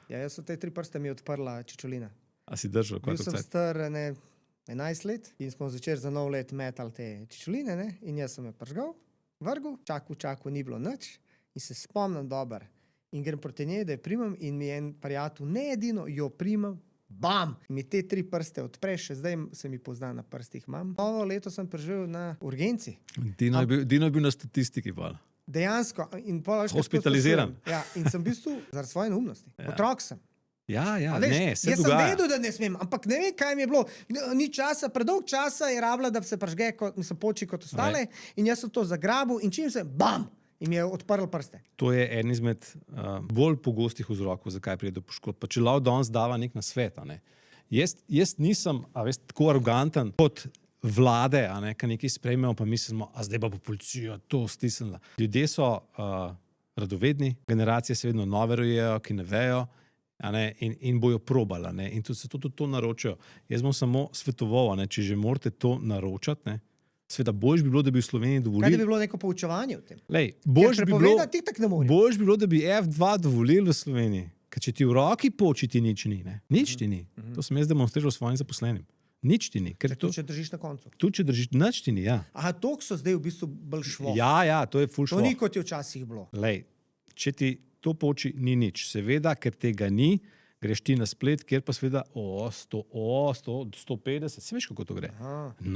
Ja, jaz so te 3 prste mi odprla čičolina. A si držal? Bil sem star 11 let in smo začeli za nov let metali te čičoline, ne? In jaz sem jo pržgal, vrgel, čakal, ni bilo nič in se spomnim dobro. In grem proti njej, da jo primam in mi je en prijatelj, ne edino, jo primam, bam! In mi te 3 prste odpreš, še zdaj se mi pozna na prstih imam. Novo leto sem preživel na urgenci. Dino je bil na statistiki, pa. Dejansko. In hospitaliziran. Ja, in sem v bistvu zaradi svoje neumnosti. Ja. Otrok sem. Ja, veš, ne, se jaz dogaja. sem vedel, da ne smem, ampak ne vem, kaj mi je bilo. Ni časa, predolg časa je rabila, da se pržge, poči kot ostale. In jaz sem to zagrabil in čim se, bam! In mi je odprl prste. To je en izmed bolj pogostih vzrokov, zakaj pride do poškodb. Pa če lahko danes dava nek nasvet, ne. Jaz nisem, tako aroganten kot vlade, ki nekaj sprejmemo, pa mislimo, a zdaj pa bo policija to stisnila. Ljudje so radovedni, generacije se vedno nove rojejo, ki ne vejo, in bojo probali, in tudi se tudi to naročajo. Jaz bom samo svetoval, če že morate to naročati, sveda boljš bi bilo, da bi v Sloveniji dovolili. Kaj da bi bilo neko poučevanje v tem? Lej, boljš bi bilo, da bi F2 dovolili v Sloveniji. Ker če ti v roki poči, ti nič ni. Nič ti ni. To sem jaz demonstriral svojim zaposlenim. Nič ti ni. Tudi če držiš na koncu. Tudi če držiš, nič ti ni, ja. Aha, toliko so zdaj v bistvu bolj šlo. Ja, to je ful šlo. To ni kot je včasih bilo. Lej, če ti to poči, ni nič. Seveda, ker tega ni, greš ti na splet, kjer pa seveda 100, 150, si veš, kako to gre. Aha.